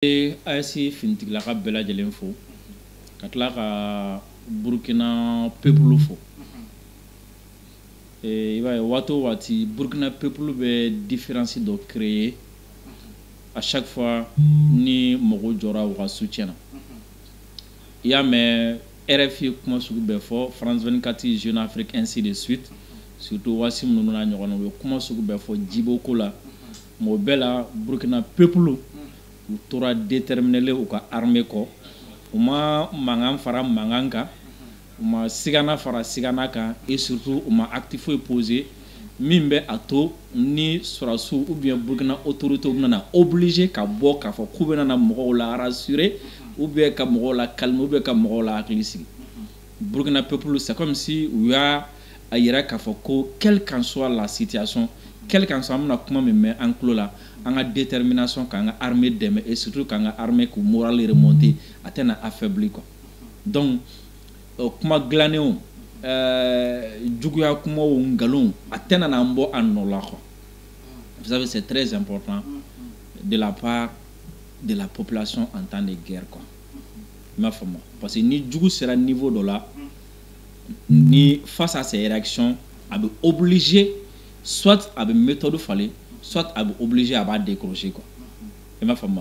AES finitigilaga bɛɛ lajɛlen fo ka tila ka Burkina peuple fo. I b'a ye waati o waati Burkina peuple bɛ différence dɔ créer à chaque fois ni mɔgɔw jɔra u ka soutien na. I y'a mɛn RFI kuma sugu bɛɛ fɔ, France 24, Jeune Afrique, ainsi de suite, surtout Wassim ninnu n'a ɲɔgɔnna u ye kuma sugu bɛɛ fɔ Djibo ko la, mais o bɛɛ la Burkina peuple u tora déterminé u ka armée kɔ, u ma mankan fara mankan kan, u ma sigana fara sigana kan, et surtout u ma acte foyi posé min bɛ a to ni sɔrɔdasiw ou bien Burkina autorité bɛna obligé ka bɔ k'a fɔ k'u bɛna mɔgɔw la rassurer ou bien ka mɔgɔw la calmer ou bien ka mɔgɔw la hakili sigi. Burkina peuple c'est comme si u y'a yira k'a fɔ ko quelle qu'en soit la situation, quelle qu'en soit an bɛna kuma min mɛn an tulo la, an ka détermination k'an ka armée dɛmɛ et surtout k'an ka armée k'u moral remonter a tɛna affaiblir quoi. Donc kuma dilannenw juguya kumaw ngalonw a tɛna n'an bɔ a nɔ la quoi. Vous savez c'est très important de la part de la population en temps de guerre quoi. I m'a faamu parce que ni jugu sera niveau dɔ la ni face à ces réactions a bɛ obligé soit a bɛ méthode falen soit a bɛ obligé a b'a décrocher quoi. I m'a faamu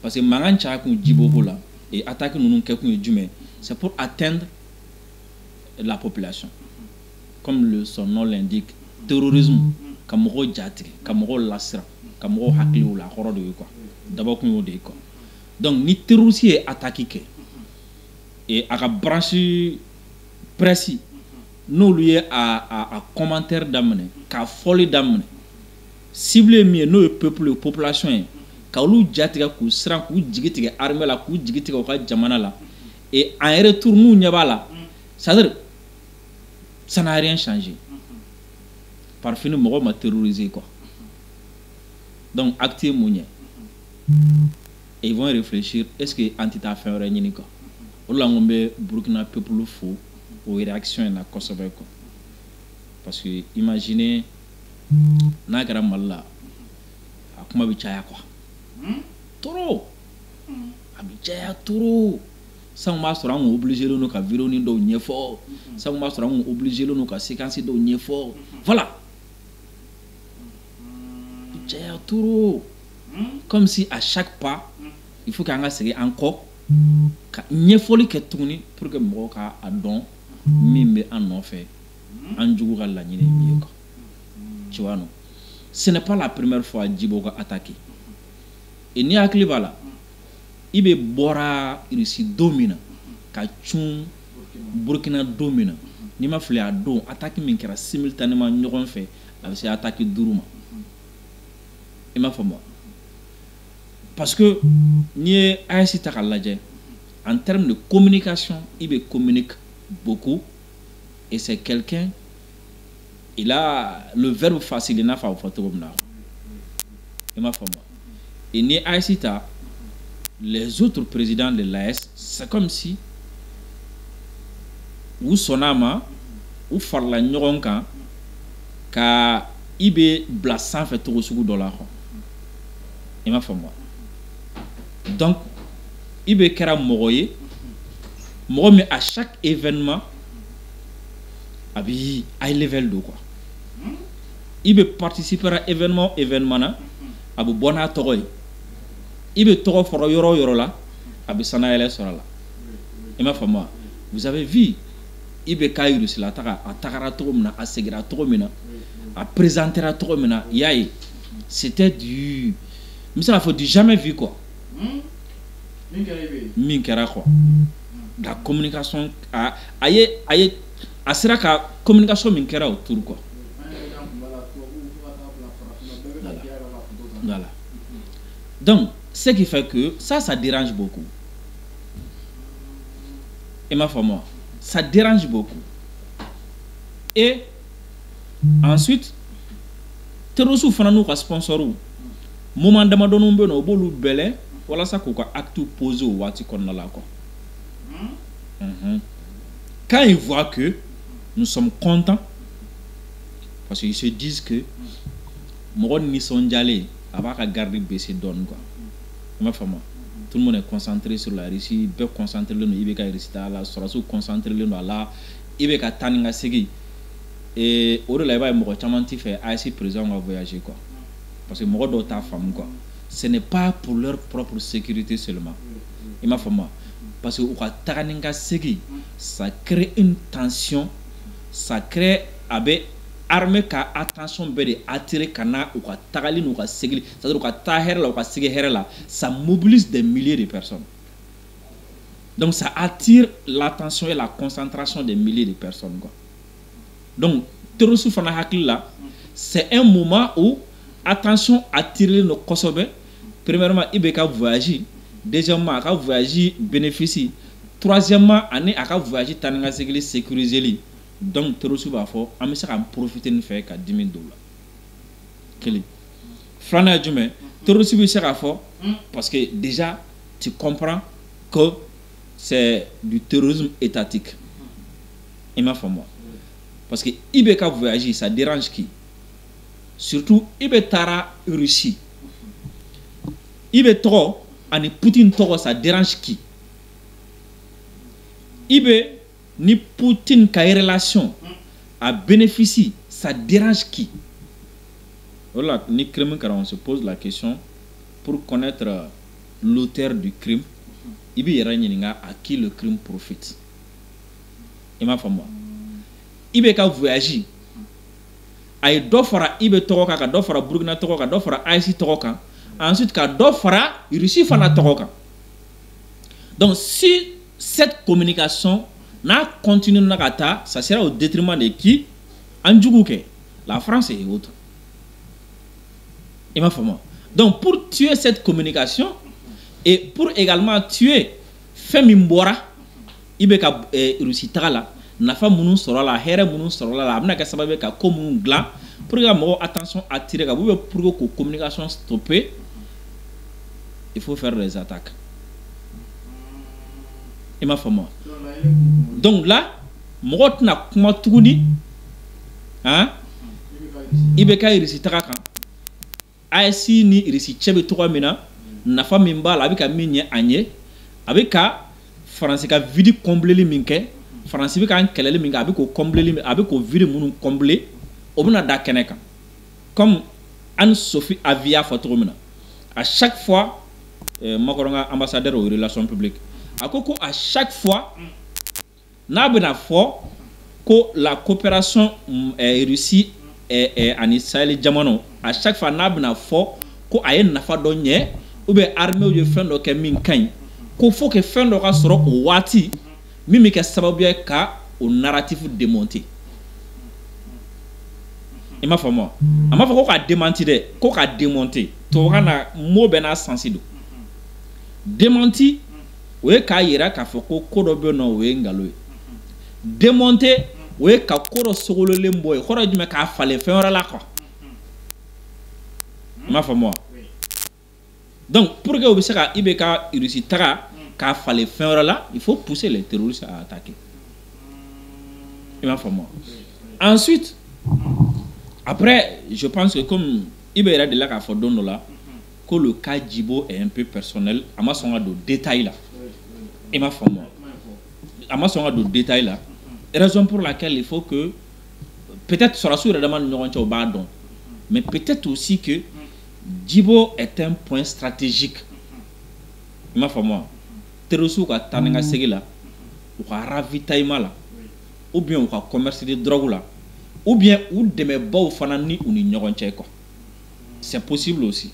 parce que mankan caya kun Djibo ko la et attaque ninnu kɛ kun ye jumɛn, c'est pour atteindre la population comme son nom l'indique, terrorisme, ka mɔgɔw jatigɛ ka mɔgɔw lasiran ka mɔgɔw hakiliw la hɔrɔn de ye quoi, dabɔ kun y'o de ye quoi. Donc ni terroriste ye attaque kɛ et a ka branche presse n'olu ye a commentaire daminɛ ka fɔli daminɛ cible min ye n'o ye peuple ye population ye ka olu jatigɛ k'u siran k'u jigi tigɛ armée la k'u jigi tigɛ u ka jamana la et en retour n'u ɲɛ b'a la c'est-à-dire ça n'a rien changé. Par fini mɔgɔw ma terroriser quoi. Donc acte ye mun ye et ils vont réfléchir est-ce que an tɛ taa fɛn wɛrɛ ɲini quoi. O la n ko n bɛ Burkina peuple fo o réaction in na kosɛbɛ quoi. Parce que imaginez n'a kɛra Mali la a kuma bɛ caya quoi. Trop a bɛ caya trop. Sango b'a sɔrɔ an kun obligé len don ka vidéo ni dɔw ɲɛfɔ, sango b'a sɔrɔ an kun obligé len don ka séquence dɔw ɲɛfɔ, voilà. Caya trop comme si à chaque pas il faut qu'an ka segin an kɔ ka ɲɛfɔli kɛ tuguni pour que mɔgɔw ka a dɔn min bɛ an nɔfɛ an jugu ka laɲini ye min ye quoi. Tu vois non, ce n'est pas la première fois Djibo ka attaqué et ni hakili b'a la i bɛ bɔra Russie don min na ka cun Burkina don min na n'i ma fili a don attaque min kɛra simultanément ɲɔgɔn fɛ a bɛ se attaque 5 ma. I m'a faamu parce que n'i ye AES ta k'a lajɛ en termes de communication il communique beaucoup et c'est quelqu'un il a le verbe facile n'a pas fɔ cogo min na. I m'a faamu et ni AES ta les autres présidents de l'AES c'est comme si u sɔnna a ma u farala ɲɔgɔn kan ka i bɛ bila sanfɛ cogo sugu dɔ la quoi. I m'a faamu donc i bɛ kɛra mɔgɔ ye mɔgɔ min à chaque événement a bɛ high level don quoi. I bɛ participer à événement na a bɛ bɔ n'a tɔgɔ ye i bɛ tɔgɔ fɔra yɔrɔ o yɔrɔ la a bɛ sanayɛlɛ sɔrɔ a la. I m'a faamu vous avez vu i bɛ k'a Russie la a tagara cogo min na a seginna cogo min na a présentera cogo min na i y'a ye c'était du n bɛ se k'a fɔ du jamais vu quoi. Min kɛra quoi. La communication a sera ka communication min kɛra autour quoi. Voilà. Donc ce qui fait que ça dérange beaucoup. Et ma femme, ça dérange beaucoup. Et ensuite, terroristes fana n'u ka sponsor moment damadɔnin bɛ yen nɔ u b'olu bɛlɛ walasa k'u ka acte posé o waati kɔnɔna la quoi. Quand ils voient que nous sommes contents parce qu'ils se disent que mɔgɔ nisɔndiyalen a b'a ka garde baissé dɔɔnin quoi. I m'a faamu tout le monde est concentré sur la Russie, peut concentrer le IBK Russie là, Sorasu concentré le là, IBK Taninga Segi. Et au delà il y a chamanti fait AIC président va voyager quoi. Parce que moi d'autres femmes quoi. Ce n'est pas pour leur propre sécurité seulement. Il m'a fait moi. Parce que au Taninga Segi, ça crée une tension, ça crée avec armée ka attention bede attirer kana ou ka tagali ou ka segli, c'est-à-dire ka taher la ou ka segi là, ça mobilise des milliers de personnes. Donc ça attire l'attention et la concentration des milliers de personnes quoi. Donc terrorisme fana hakili là, c'est un moment où attention attirer nos Kosobe. Premièrement, il ka voyager, deuxièmement, ka voyager bénéficie, troisièmement, année aka voyager taninga segli sécuriser li. Donc terrorisme va fort, on va en profiter de faire qu'à 10 000 $. Quel Flana Djumé, terrorisme sera fort parce que déjà tu comprends que c'est du terrorisme étatique. Il m'a fait moi. Parce que IBK voyager, ça dérange qui? Surtout IBTara Russie. IB trop, ani Poutine trop, ça dérange qui? IB ni Poutine qui a une relation à bénéficie, ça dérange qui? Voilà, ni crime car on se pose la question pour connaître l'auteur du crime. IB yera à qui le crime profite. Il m'a fait moi. IB ka voyager. Ay do fara IB toroka ka do fara Burkina toroka do fara AIC toroka. Ensuite ka do fara Russie fana toroka. Donc si cette communication n'a continué na kata, ça sera au détriment de qui? Andjouke, la France et autres. Il m'a fait moi. Donc pour tuer cette communication et pour également tuer Femi Mbora, Ibeka Russie Tala, nafa munu sorola, here munu sorola, amna ka sababe ka ko munu glan pour que mo attention attirer ka pour que la communication stoppée, il faut faire des attaques. Il m'a fait moi. Donc là, moi na kuma tuguni, hein? Ibeka Russie Tala AIC ni Russie chebe 3 mina, nafa mimba la bika minye anye, abika France ka vidi combler li minke. France bi kan kelele minga abi ko combler li abi ko vide munu combler obuna da keneka comme Anne Sophie Avia Fatoromina à chaque fois makoronga ambassadeur aux relations publiques akoko à chaque fois na bena fo ko la coopération Russie et en Israël jamano à chaque fois na bena fo ko ayen nafa do nye ou be armée ou fin do ke min kan ko faut que fin do ka soro o wati mimi ke sababu ka au narratif démonté. Il m'a fait moi. Il m'a fait quoi démenti de quoi démonté. To kana mo bena sensido. Démenti we ka yira ka foko kodo be no we ngalo. Démonté we ka kodo sogolo lemboy khoro jume ka fale fe ora la ko. Il m'a fait moi. Donc pour que obisaka ibeka Russie tara car fallait faire là, il faut pousser les terroristes à attaquer. Il m'a fait moi. Ensuite, après, je pense que comme Ibera de la Kafodon là, que le cas Djibo est un peu personnel, à ma songa de détails là. Il m'a fait moi. À ma songa de détails là. Raison pour laquelle il faut que peut-être sur la source de au bardon, mais peut-être aussi que Djibo est un point stratégique. Il m'a fait moi. Terrorisme ka taninga segi la ou ka ravitaillement la ou bien ou ka commerce de drogue là ou bien ou deme baw fana ni ou ni ñogon cey ko c'est possible aussi.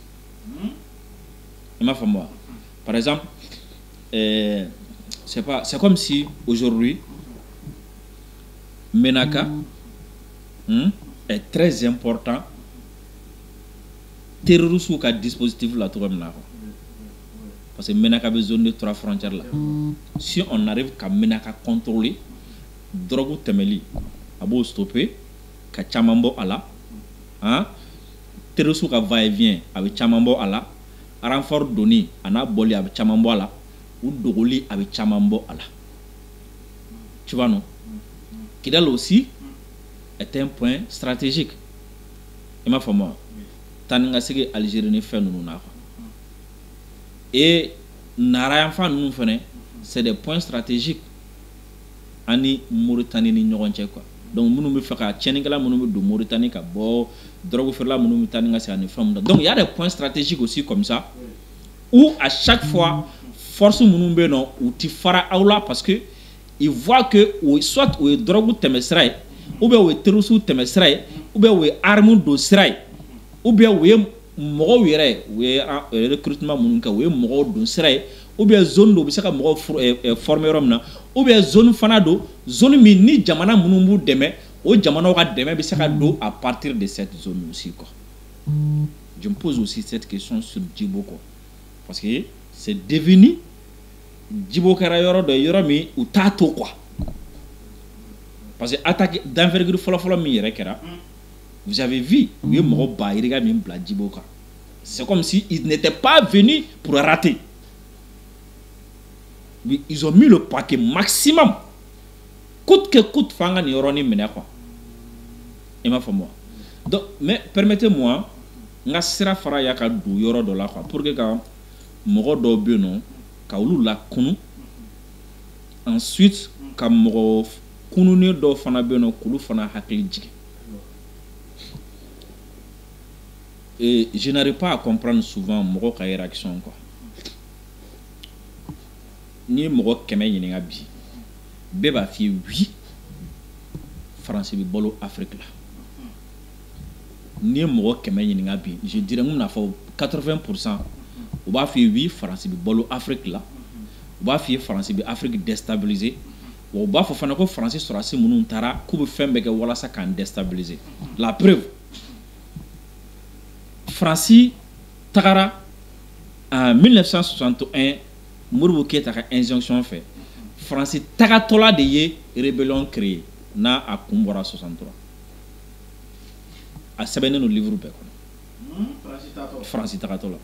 Il m'a fait moi. Par exemple c'est comme si aujourd'hui Menaka est très important terrorisme ka dispositif la tout là. Parce que Menaka a besoin de 3 frontières là. Si on arrive qu'à Menaka contrôler, drogue temeli, abo stopper, qu'à Chamambo ala, hein, terrorisme qui va et vient avec Chamambo ala, renfort donné, ana boli avec Chamambo ala, ou dogoli avec Chamambo ala. Tu vois non? Kidal aussi est un point stratégique. Il m'a fait moi. Taninga sege Algérie ne fait nous na. Et Narayanfa nous c'est des points stratégiques ani Mauritanie ni ɲɔgɔn cɛ quoi. Donc minnu bɛ fɛ ka tiɲɛnikɛla minnu bɛ don Mauritanie ka bɔ drogue feerela minnu bɛ taa ni ka segin ani fɛn mun. Donc il y a des points stratégiques aussi comme ça où à chaque fois force minnu bɛ yen nɔ u ti fara aw la parce que ils voient que soit o ye drogue tɛmɛ sira ye ou bien o ye terrorisme tɛmɛ sira ye ou bien o ye arme don sira ye ou bien o ye mɔgɔw yɛrɛ o ye recrutement minnu kɛ o ye mɔgɔw don sira ye ou bien zone do bɛ se ka mɔgɔw former yɔrɔ min na ou bien zone fana do zone min ni jamana minnu b'u dɛmɛ o jamanaw ka dɛmɛ bɛ se ka don à partir de cette zone aussi quoi. Je me pose aussi cette question sur Djibo quoi parce que c'est devenu Djibo kɛra yɔrɔ dɔ yɔrɔ min u t'a to quoi parce que attaque d'envergure fɔlɔ-fɔlɔ min yɛrɛ kɛra vous avez vu u ye mɔgɔ ba yirika min bila Djibo kan c'est comme si ils n'étaient pas venus pour rater. Ils ont mis le paquet maximum coûte que coûte fanga ni yoroni mena quoi et ma foi moi donc mais permettez-moi nga sira fara ya ka du yoro do la quoi pour que ka mogo do be non ka ulu la kunu ensuite ka mogo kunu ne do fana be non kulu fana hakili jige et je n'arrive pas à comprendre souvent mogo ka réaction quoi. Ni mogo kɛmɛ ɲininka bi bɛɛ b'a f'i ye oui France bɛ balo Afrique la ni mogo kɛmɛ ɲininka bi je dirais mun na fɔ 80% u b'a f'i ye oui France bɛ balo Afrique la u b'a f'i ye France bɛ Afrique déstabiliser wa u b'a fɔ fana ko France sɔrɔdasi minnu taara k'u bɛ fɛn bɛɛ kɛ walasa k'an déstabiliser la preuve France tagara en 1961 Modibo Keïta ka injonction fait France tagatɔla de ye rébellion créé n'a a kun bɔra 63 a sɛbɛnnen no livre bɛɛ kɔnɔ France tagatɔla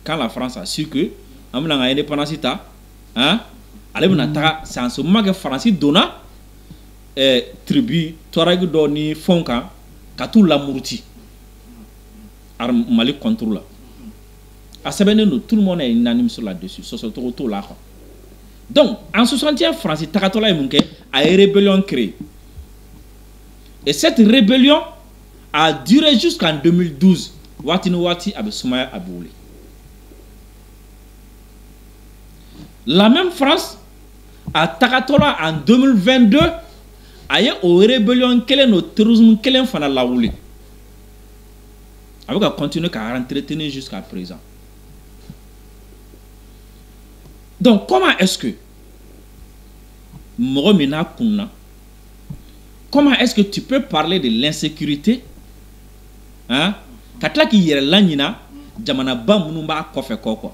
quand la France a su que an bɛna ka indépendance ta hein ale bɛna taga c'est en ce moment que France donna tribu Touareg dɔ ni fɛnw kan ka t'u lamuruti Mali contre la à Sebeneno, tout le monde est unanime sur là-dessus, sur ce tour-là. Donc, en 61, France Takatola a une rébellion créée. Et cette rébellion a duré jusqu'en 2012. Wati avec Soumaya Abouli. La même France, à Takatola en 2022, a eu une rébellion qui est le terrorisme qui est fait la roule. Avec continuer à entretenir jusqu'à présent. Donc, comment est-ce que comment est-ce que tu peux parler de l'insécurité hein? Katla ki yere lanina jamana ba munumba kofe koko.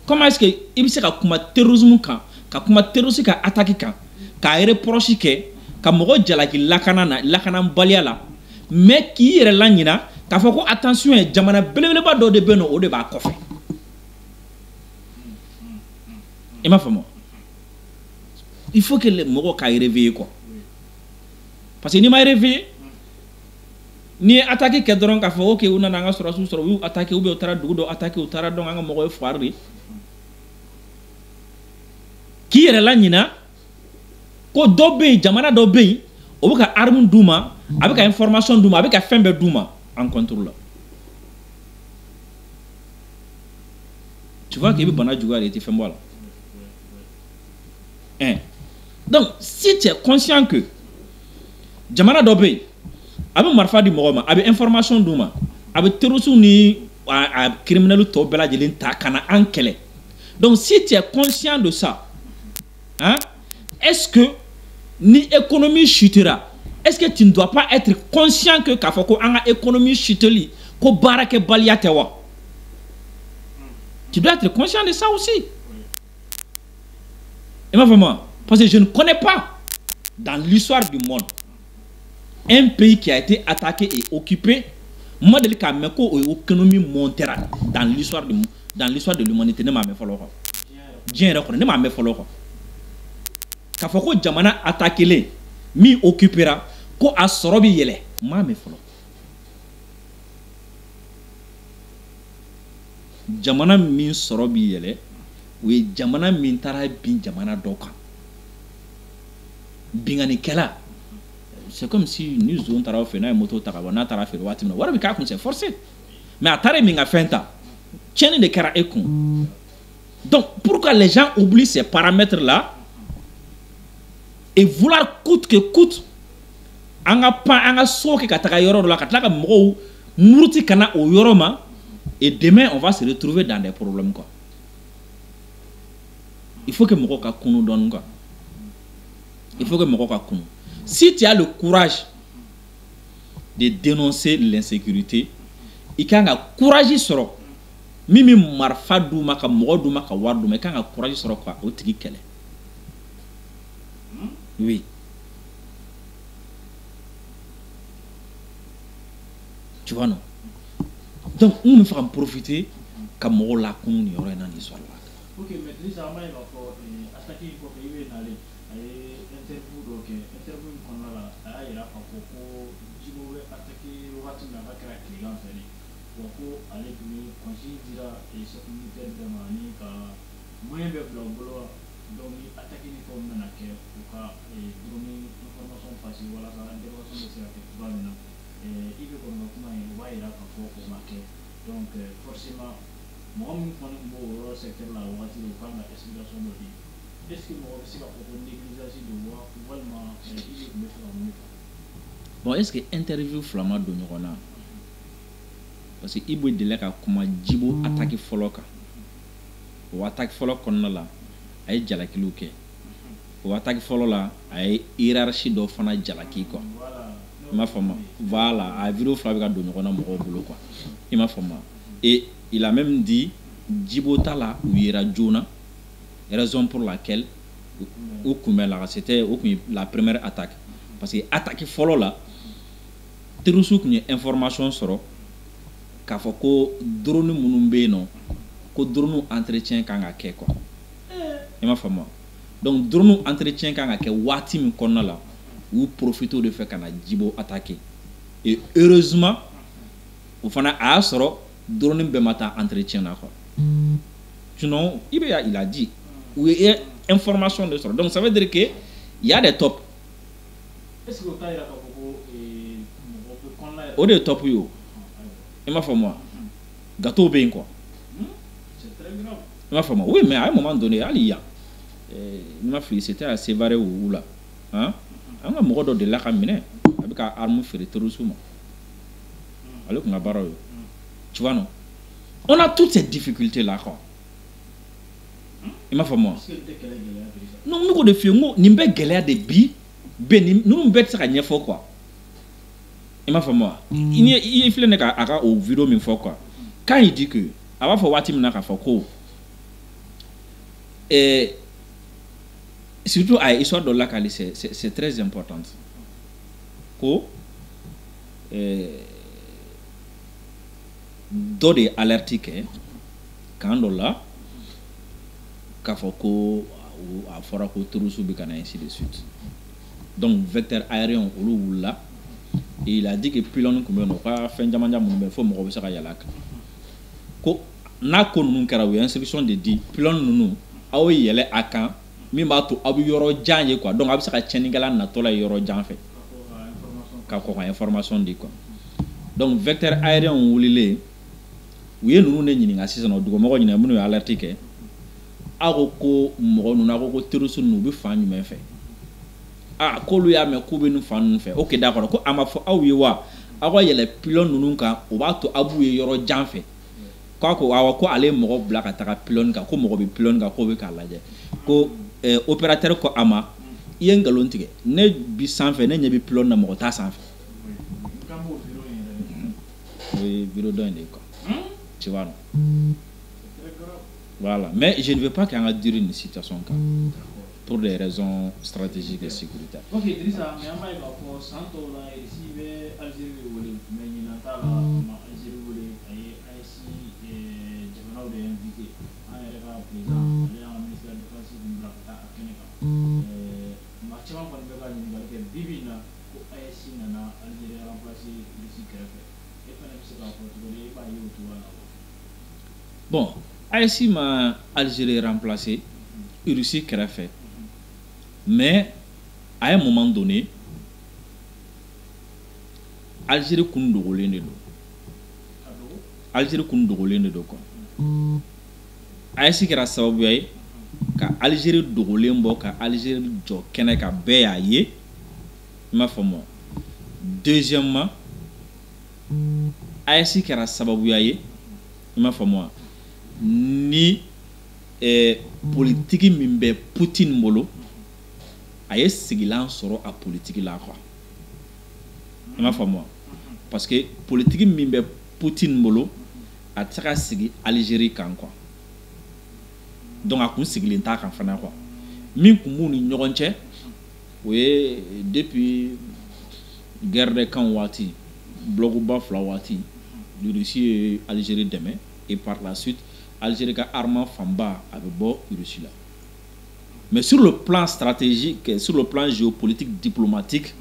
Comment est-ce que ibise ka kuma terrorisme kan ka kuma terrorisme ka attaque kan ka reproche ke ka mogo jalaki lakana baliala mais ki yere lanina k'a fɔ ko attention jamana belebeleba dɔ de bɛ yen nɔ o de b'a kɔfɛ i m'a faamu il faut que mɔgɔ k'a réveiller quoi parce que n'i ma réveiller ni ye attaque kɛ dɔrɔn k'a fɔ ok u nana an ka sɔrɔsiw sɔrɔ u y'u attaquer ou bien u taara dugu dɔ attaquer u taara dɔn an ka mɔgɔ ye foire de k'i yɛrɛ la ɲina ko dɔ bɛ yen jamana dɔ bɛ yen o bɛ ka arme d'u ma a bɛ ka information d'u ma a bɛ ka fɛn bɛɛ d'u ma en contrôle. Tu vois qu'il y a bana jugar et tu fais moi là. Donc si tu es conscient que jamana dobe avec marfa di moroma avec information d'uma avec terrorisme ni criminel to bela jelen ta kana ankele. Donc si tu es conscient de ça, hein, est-ce que ni économie chutera? Est-ce que tu ne dois pas être conscient que k'a fɔ ko an ka économie chuteli ko baara kɛ baliya tɛ wa? Tu dois être conscient de ça aussi. Et moi vraiment, parce que je ne connais pas dans l'histoire du monde un pays qui a été attaqué et occupé, moi de l'économie économie montera dans l'histoire de l'humanité ne m'a me follow. Dieu ne m'a me follow. K'a fɔ ko jamana attaqué le mi occupera ko a sɔrɔ bi yɛlɛ m'a me follow. jamana min sɔrɔ bi yɛlɛ o ye jamana min taara bin jamana dɔ kan binganikɛla c'est comme si ni zon taara fɛ n'a ye moto ta ka bɔ n'a taara feere waati min na wari bɛ k'a kun c'est forcé mais a taara min ka fɛn ta tiɲɛni de kɛra e kun donc pourquoi les gens oublient ces paramètres là et vouloir coûte que coûte an ka pan an ka so kɛ ka taga yɔrɔ dɔ la ka tila ka mɔgɔw muruti ka na o yɔrɔ ma et demain on va se retrouver dans des problèmes quoi il faut que mɔgɔw ka kunu dɔɔni quoi il faut que mɔgɔw ka kunu si tu as le courage de dénoncer l'insécurité i kan ka courage sɔrɔ min bɛ marifa d'u ma ka mɔgɔ d'u ma ka wari d'u ma i kan ka courage sɔrɔ ka o tigi kɛlɛ oui tu vois non donc on me fera profiter ka mɔgɔw la kunu ni yɔrɔ in na ni histoire la ok mais Drissa an b'a ye k'a fɔ attaque in kɔfɛ i bɛ nalen a ye interview dɔ kɛ interview in kɔnɔna la a y'a yira k'a fɔ ko Djibo bɛ attaqué wagati min na k'a kɛra tilegan fɛ de wa ko ale tun bɛ consigne dira chef militaire bɛɛ ma ani ka moyen bɛɛ bila u bolo wa donc ni attaque ni fɛnw nana kɛ u ka drone information passer walasa intervention bɛ se ka kɛ cogoya min na i bɛ kɔni ka kuma in o b'a yira k'a fɔ o ma kɛ donc forcément mɔgɔ min kɔni b'o yɔrɔ secteur la wagati o kan ka explication dɔ di est ce que mɔgɔ bɛ se ka fɔ ko négligence don wa walima i de tun bɛ fɛ ka mun fɔ bon est ce que interview fila ma don ɲɔgɔn na parce que i bɛ deli ka kuma Djibo attaque fɔlɔ kan o attaque fɔlɔ kɔnɔna la a ye jalakiliw kɛ o attaque fɔlɔ la a ye hiérarchie dɔ fana jalaki quoi i m'a faamu voilà a vidéo fila bɛ ka don ɲɔgɔn na mɔgɔw bolo quoi i m'a faamu et il a même dit Djibo ta la u yera joona raison pour laquelle o kunbɛn la c'était o kun ye la première attaque parce que attaque fɔlɔ la terroriste kun ye information sɔrɔ k'a fɔ ko drone minnu bɛ yen nɔ ko drone entretien kan ka kɛ quoi i m'a faamu donc drone entretien kan ka kɛ waati min kɔnɔna la u profité de fɛ ka na Djibo attaquer et heureusement o fana a y'a sɔrɔ drone bɛɛ ma taa entretien na quoi sinon il a dit u ye information de sɔrɔ donc ça veut dire que il y a des top est ce que o t'a yira k'a fɔ ko mɔgɔ bɛ kɔnɔna yɛrɛ o de ye top ye o i m'a faamu gâteau bɛ yen quoi c'est très grave i m'a faamu oui mais à un moment donné hali yan n m'a fili c'était à Sévaré ou là hein an ka mɔgɔ dɔ delila ka minɛ a bɛ ka arme feere terroriste ma ale kun ka baara ye tu vois non on a toutes ces difficultés là quoi i m'a faamu non ne ko de f'i ye n ko nin bɛɛ gɛlɛya de bi bɛ nin ninnu bɛɛ tɛ se ka ɲɛfɔ quoi i m'a faamu wa i filɛ ne ka a ka o vidéo min fɔ quoi quand il dit que a b'a fɔ waati min na k'a fɔ ko surtout a ye histoire dɔ lakali c'est très important ko dɔ de ye alerte kɛ kan dɔ la k'a fɔ ko a fɔra ko terroriste bɛ ka na ainsi de suite donc vecteur aérien olu wulila et il a dit que pylône tun bɛ yen nɔ ka fɛn caman minnu bɛ yen fo mɔgɔ bɛ se ka yɛlɛ a kan ko n'a ko ninnu kɛra u ye instruction de di pylône ninnu aw yɛlɛ a kan min b'a to aw bɛ yɔrɔ jan ye quoi donc a bɛ se ka tiɲɛnikɛla natɔla ye yɔrɔ jan fɛ ka kɔn ka information di quoi donc vecteur aérien wulilen u ye ninnu de ɲininka sisan nɔ dugumɔgɔ ɲininka minnu ye alerte kɛ aw ko mɔgɔ ninnu aw ko terroriste ninnu u bɛ fan jumɛn fɛ k'olu y'a mɛn k'u bɛ nin fan ninnu fɛ ok d'accord ko a ma fɔ aw ye wa aw ka yɛlɛ pylône ninnu kan o b'a to aw b'u ye yɔrɔ jan fɛ ko awɔ ko ale ye mɔgɔ bila ka taga pylône kan ko mɔgɔ bɛ pylône kan k'o bɛ k'a lajɛ ko opérateur ko a ma i ye nkalon tigɛ ne bi sanfɛ ne ɲɛ bɛ pylône na mɔgɔ t'a sanfɛ o ye vidéo dɔ in de ye quoi tu vois non voilà mais je ne veux pas qu'an ka durer une situation kan pour des raisons stratégiques et sécuritaires. Ok, Drissa, mais on va y voir pour Santo là, ici, Algérie, mais il y a Algérie, Jamana de invité, on est là, président, on est en ministère de défense, on est là, à Keneka. Mathieu, on va dire que Bibina, pour ASI, Nana, Algérie a remplacé ici Kéré. Et puis, on a vu ce qu'on a fait, on a eu tout là. Bon, ASI ma Algérie remplacé, Russie kɛrɛfɛ. Mais à un moment donné, Algérie kun dogolen de don. Algérie kun dogolen de don quoi. ASI kɛra sababuya ye ka Algérie dogolen bɔ ka Algérie jɔ kɛnɛ ka bɛɛ y'a ye. I m'a faamu. Deuxièmement, ASI kɛra sababuya ye, i m'a faamu, ni politique min bɛ Poutine bolo a ye sigilan sɔrɔ a politique la quoi. I m'a faamu. Parce que politique min bɛ Poutine bolo a tɛ se ka sigi Algérie kan quoi. Donc a kun sigilen t'a kan fana quoi. Min kun b'u ni ɲɔgɔn cɛ o ye depuis guerre des camps waati, blocuba fila waati, Russie ye Algérie dɛmɛ et par la suite Algérie ka armement fanba a bɛ bɔ Russie la. Mais sur le plan stratégique, sur le plan géopolitique, diplomatique,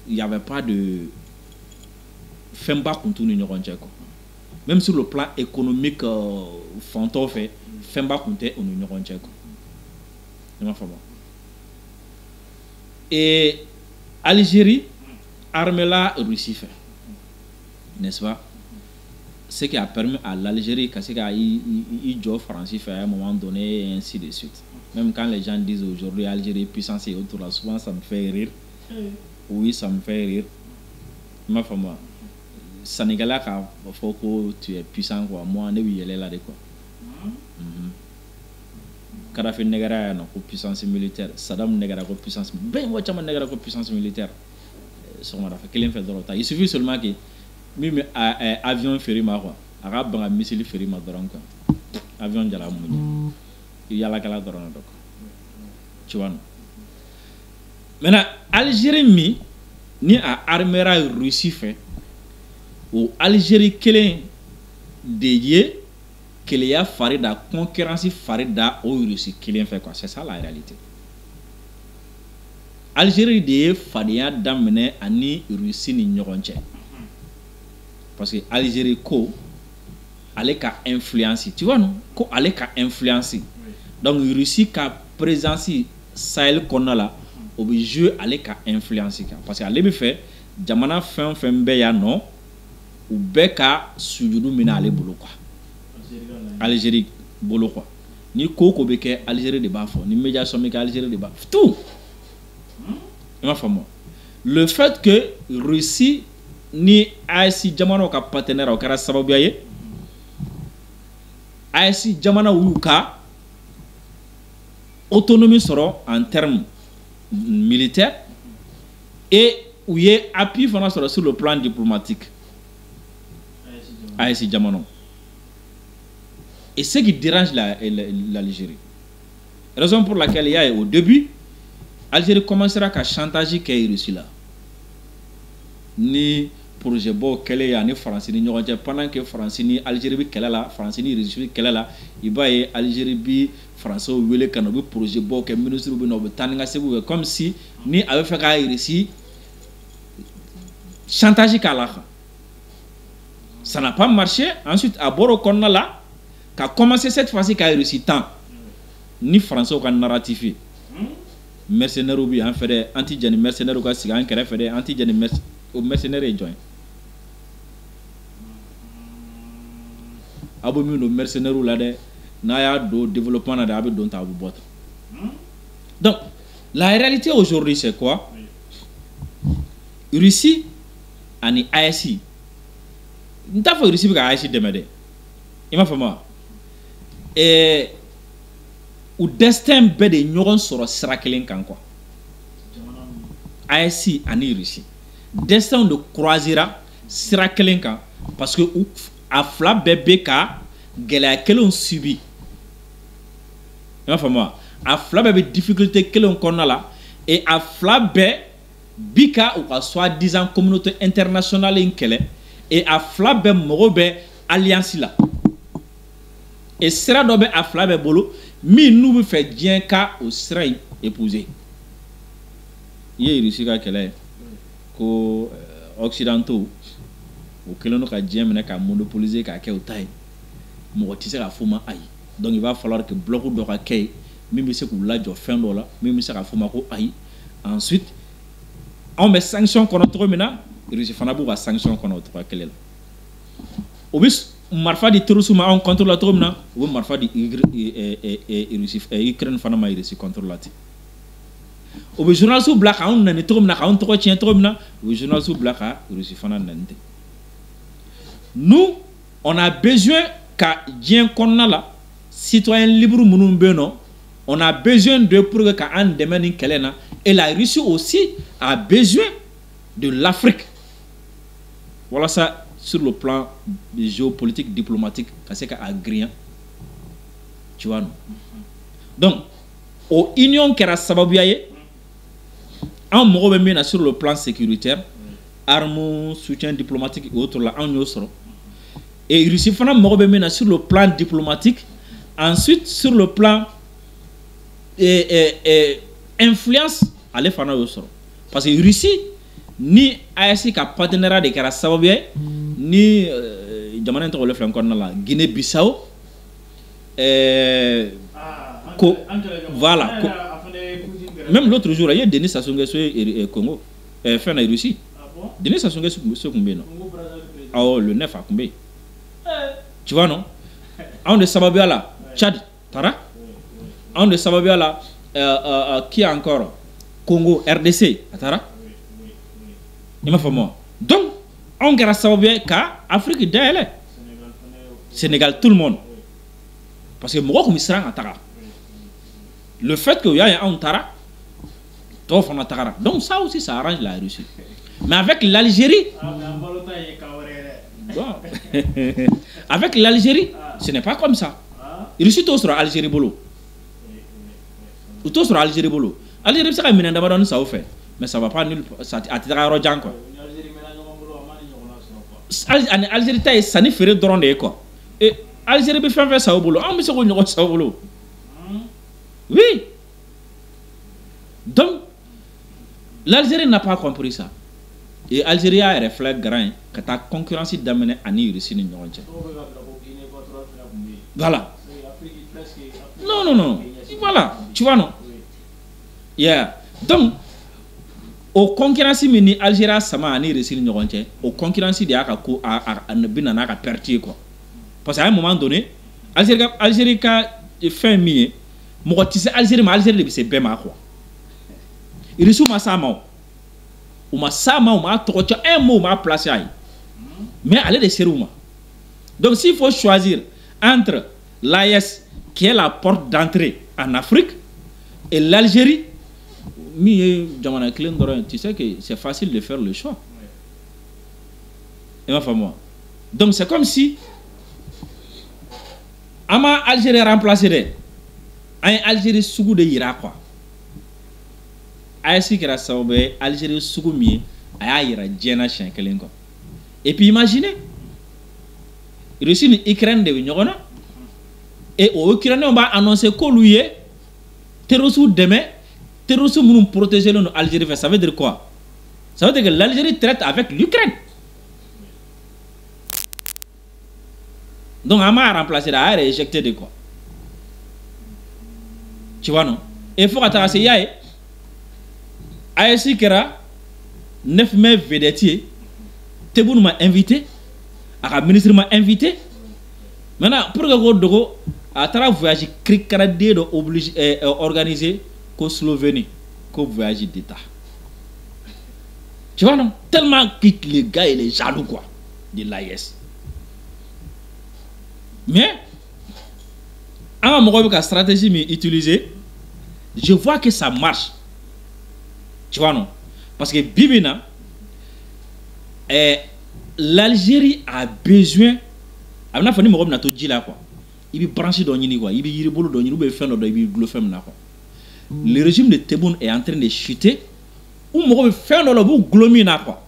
il n'y avait pas de fɛnba kun t'u ni ɲɔgɔn cɛ quoi. Même sur le plan économique, fantɔ fɛ fɛnba kun tɛ u ni ɲɔgɔn cɛ quoi. I m'a faamu. Et Algérie armée la Russie fait, n'est-ce pas? Ce qui a permis à l'Algérie de se faire France fait à un moment donné et ainsi de suite. Même quand les gens disent aujourd'hui Algérie puissance et autour là, souvent ça me fait rire. Oui, ça me fait rire. Ma femme, Sénégalais quand faut que tu es puissant quoi, moi ne vais y aller là de quoi. Kadhafi negara na ko puissance militaire, Saddam negara ko puissance, ben wa chama negara ko puissance militaire. Soma dafa kelen fait dorota. Il suffit seulement que même avion ferry ma quoi, arabe banga missile ferry ma doron quoi. Avion jala munya. Il y a la kala doron donc. Tu vois. Maintenant Algérie ni a armée Russie fait ou Algérie kelen dédié qu'il y a farida concurrence farida au Russie kelen fait quoi, c'est ça la réalité. Algérie de fadiya daminɛ ani Russie ni ɲɔgɔn cɛ. Parce que Algérie ko ale ka influence, tu vois non, ko ale ka influence. Donc Russie ka présence Sahel kɔnɔna la o bɛ jouer ale ka influence kan. Parce que ale bɛ fɛ jamana fɛn fɛn bɛ yan nɔ u bɛɛ ka sujudu minɛ ale bolo quoi. Algérie bolo quoi. Ni ko bɛ kɛ Algérie de b'a fɔ, ni médiation bɛ kɛ Algérie de b'a fɔ. Tout. Le fait que Russie ni ASI jamana ka partenaire o kɛra sababuya ye ASI jamana y'u ka autonomie sɔrɔ en termes militaires et u ye appui fana sɔrɔ sur le plan diplomatique ASI jamana. Et ce qui dérange l'Algérie, raison pour laquelle il y a au début Algérie commencera à chantager que Russie là. Ni projet beau qu'elle est ni France ni ɲɔgɔn cɛ pendant que France ni Algérie bi kɛlɛ la, France ni Russie bi kɛlɛ la, i b'a ye Algérie bi France wele ka na bi projet beau que ministre bi na o bɛ taa ni ka segin comme si ni a bɛ fɛ ka Russie chantage k'a la. Ça n'a pas marché. Ensuite à bɔra o kɔnɔna la ka commencer cette fois-ci ka Russie tant ni France ka narratif mercenaires bi an fɛdɛ anti-jani mercenaires ka sigi an kɛrɛfɛ dɛ anti-jani o mercenaires ye jɔn ye a bɛ min don mercenaires la dɛ n'a y'a don développement na dɛ a bɛ don ta a bɛ bɔ ta. Donc la réalité aujourd'hui c'est quoi? Russie ani ASI n t'a fɔ Russie bɛ ka ASI dɛmɛ dɛ i m'a faamu wa u destin bɛɛ de ɲɔgɔn sɔrɔ sira kelen kan quoi. ASI ani Russie destin de croisera sira kelen kan parce que a fila bɛɛ bɛ ka gɛlɛya kelenw subi. I m'a faamu wa? A fila bɛɛ bɛ difficulté kelenw kɔnɔna la et a fila bɛɛ bi ka u ka soi-disant communauté internationale in kɛlɛ et a fila bɛɛ mago bɛ alliance la et sira dɔ bɛ a fila bɛɛ bolo min n'u bɛ fɛ diɲɛ ka o sira in épouser. I ye Russie ka kɛlɛ ko occidentaux o kɛlen don ka diɲɛ minɛ ka monopoliser k'a kɛ o ta ye mɔgɔ tɛ se k'a fɔ ma ayi. Donc il va falloir que bloc dɔ ka kɛ yen min bɛ se k'u lajɔ fɛn dɔ la min bɛ se k'a fɔ ma ko ayi. Ensuite anw bɛ sanction kɔnɔ cogo min na Russie fana b'u ka sanction kɔnɔ o cogoya kelen la. O bɛ marifa di terrorisme ma anw contre la cogo min na o bɛ marifa di Ukraine fana ma Russie contre la ten. O bɛ journalistes bila k'anw nani cogo min na k'anw tɔgɔ tiɲɛ cogo min na o bɛ journalistes bila ka Russie fana nani ten. Nous on a besoin ka diɲɛ kɔnɔna la citoyens libres minnu bɛ yen nɔ on a besoin de pour que k'an dɛmɛ nin kɛlɛ na et la Russie aussi a besoin de l'Afrique. Voilà ça sur le plan géopolitique diplomatique ka se ka agréant tu vois non. Donc o union kɛra sababuya ye an mago bɛ min na sur le plan sécuritaire armes soutien diplomatique et autres là an y'o sɔrɔ et Russie fana mago bɛ min na sur le plan diplomatique ensuite sur le plan influence ale fana y'o sɔrɔ parce que Russie ni AES ka partenariat de kɛra sababuya ye ni jamana in tɔgɔ le filɛ n kɔnɔna la Guinée Bissau voilà même l'autre jour il y a Denis Sassou Nguesso et Congo fin na Russie Denis Sassou Nguesso kun bɛ yen nɔ awɔ le 9 a kun bɛ yen tu vois non anw de sababuya la Tchad taara anw de sababuya la qui encore Congo RDC a taara i m'a faamu donc anw kɛra sababuya ye ka Afrique dayɛlɛ Sénégal tout le monde parce que mɔgɔ kun bɛ siran ka taga le fait que y a un tara tɔw fana tagara donc ça aussi ça arrange la Russie mais avec l'Algérie avec l'Algérie ce n'est pas comme ça Russie t'o sɔrɔ Algérie bolo u t'o sɔrɔ Algérie bolo Algérie bɛ se ka minɛn damadɔni sa o fɛ mais ça va pas nulle part a tɛ taga yɔrɔ jan quoi ani Algérie ta ye sanni feere dɔrɔn de ye quoi et Algérie bɛ fɛn fɛn sa o bolo an bɛ se k'o ɲɔgɔn sa o bolo. Oui. Donc, l'Algérie n'a pas compris ça. Et l'Algérie a un réflexe grand que ta concurrence d'amener à Russie ni ɲɔgɔn cɛ. Voilà. Non, non, non. Voilà. Tu vois, non? Yeah. Donc, au concurrence min ni Algérie sama ani Russie ni ɲɔgɔn cɛ, au concurrence de y'a ka ko a bina n'a ka perte quoi. Parce qu'à un moment donné, Algérie ka fɛn min ye mɔgɔ tɛ se Algérie ma Algérie de bɛ se bɛɛ ma quoi. Russie ma s'a ma o ma s'a ma o ma tɔgɔ cɛ un mot o ma placer a ye mais ale de ser'u ma donc s'il faut choisir entre l'AES qui est la porte d'entrée en Afrique et l'Algérie min ye jamana kelen dɔrɔn tu sais que c'est facile de faire le choix i m'a faamu wa donc c'est comme si an ma Algérie remplacer dɛ an ye Algérie sugu de yira quoi AES kɛra sababu ye Algérie sugu min ye a y'a yira diɲɛ na siɲɛ kelen quoi et puis imaginez Russie ni Ukraine de bɛ ɲɔgɔn na et o Ukrainiens b'a annoncé k'olu ye terroristes dɛmɛ terroristes minnu protéger len don Algérie fɛ ça veut dire quoi ça veut dire que l'Algérie traite avec l'Ukraine donc an m'a remplacer a yɛrɛ éjecté de quoi. Tu vois non et faut que tu aies AES kɛra 9 mai vedette Tebboune m'a invité a ministre m'a invité maintenant pour que ko dogo a taara voyage canadien do obligé organisé ko Slovénie ko voyage d'état tu vois non tellement que les gars et les jaloux quoi de l'AES mais an ka mɔgɔw bɛ ka stratégie min utiliser je vois que ça marche tu vois non parce que bibi na l'Algérie a besoin a bɛna fɔ ni mɔgɔ bɛna to ji la quoi i bɛ branche dɔ ɲini quoi i bɛ yiribolo dɔ ɲini ou bien fɛn dɔ dɔn i bɛ gulon fɛn min na quoi le régime de Tebboune est en train de chuter u mɔgɔ bɛ fɛn dɔ la u b'u gulon min na quoi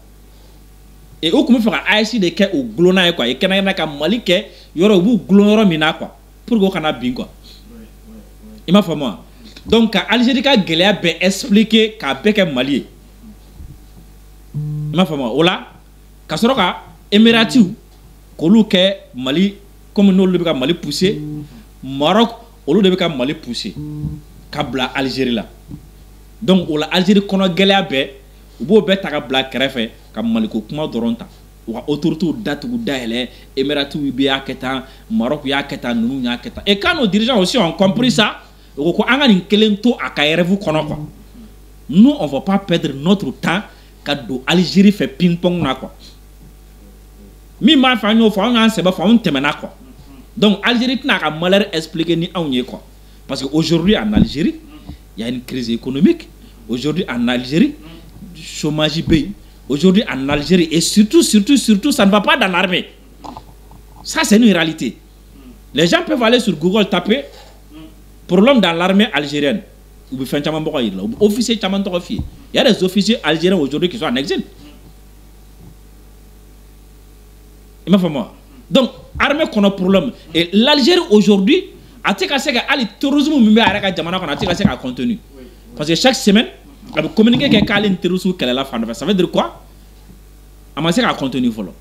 et u tun bɛ fɛ ka AES de kɛ o gulonna ye quoi i kɛnɛ ka Mali kɛ yɔrɔ u b'u gulon yɔrɔ min na quoi pour que o kana bin quoi i m'a faamu wa donc ka Algérie ka gɛlɛya bɛɛ expliquer k'a bɛɛ kɛ Mali ye i m'a faamu wa o la ka sɔrɔ ka Émiratiw k'olu kɛ Mali comme nous le Mali poussé Maroc au lieu de Mali poussé kabla Algérie là donc o la Algérie kono gɛlɛya bɛɛ u b'o bɛɛ ta ka bila kɛrɛfɛ ka Maliko kuma dɔrɔn ta u ka autorités datugu dayɛlɛ Émirats bɛ y'a kɛ tan Maroc y'a kɛ tan ninnu y'a kɛ tan et quand nos dirigeants aussi ont compris ça u ko an ka nin kelen to a ka rêve kɔnɔ quoi nous on va pas perdre notre temps ka don Algérie fɛ ping pong na quoi min b'a fɛ an y'o fɔ an y'an sɛbɛ fɔ an tɛmɛna quoi donc Algérie tɛna ka malheur expliquer ni anw ye quoi parce que aujourd'hui en Algérie il y a une crise économique aujourd'hui en Algérie chômage bay aujourd'hui en Algérie et surtout ça ne va pas dans l'armée ça c'est une réalité les gens peuvent aller sur Google taper problème dans l'armée algérienne ou bien faire chaman boko yirla officier chaman to fi il y a des officiers algériens aujourd'hui qui sont en exil il m'a fait moi donc armée qu'on a problème et l'Algérie aujourd'hui a été cassé à le terrorisme mi be araka jamana qu'on a été cassé à contenu parce que chaque semaine on communiquer que kalen terrorisme quelle est la fin ça veut dire quoi a massé à contenu follow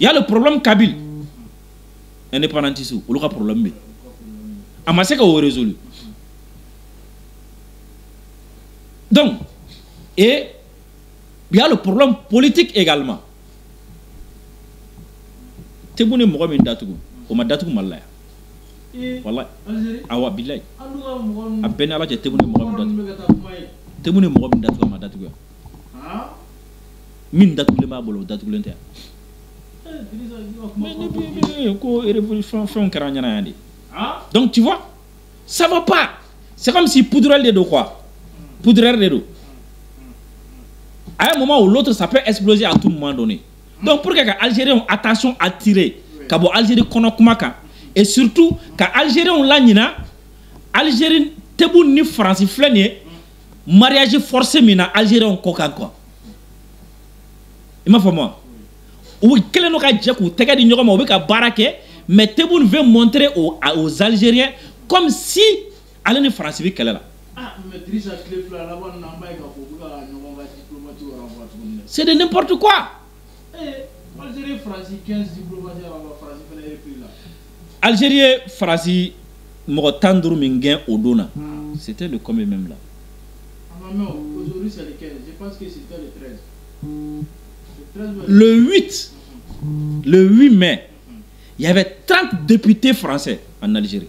il y a le problème Kabyle indépendantisme ou le problème bi a massé à résolu donc et il y a le problème politique également tebune mogo min datugu o ma datugu malla wallahi awa billahi abena ala je tebune mogo min datugu ma datugu min datugu le ma bolo datugu lente ko révolution fon karanyana yandi donc tu vois ça va pas c'est comme si poudrel de quoi poudrel de à un moment ou l'autre ça peut exploser à tout moment donné donc pour que les Algériens ont attention à tirer kabo Algérie kono kumaka et surtout que Algériens ont l'anina Algérie tebu ni France flanier mariage forcé mina Algériens ont coca quoi il m'a fait moi ou quel no ka djeku tega di nyoma ou ka barake mais tebu veut montrer aux Algériens comme si allez ni France vi kala c'est de n'importe quoi. Algérie, France, Morotandrou Mingen, Odona. C'était le combien même là? Aujourd'hui, c'est le 15. Je pense que c'était le 13. Le 8 mai, il y avait 30 députés français en Algérie.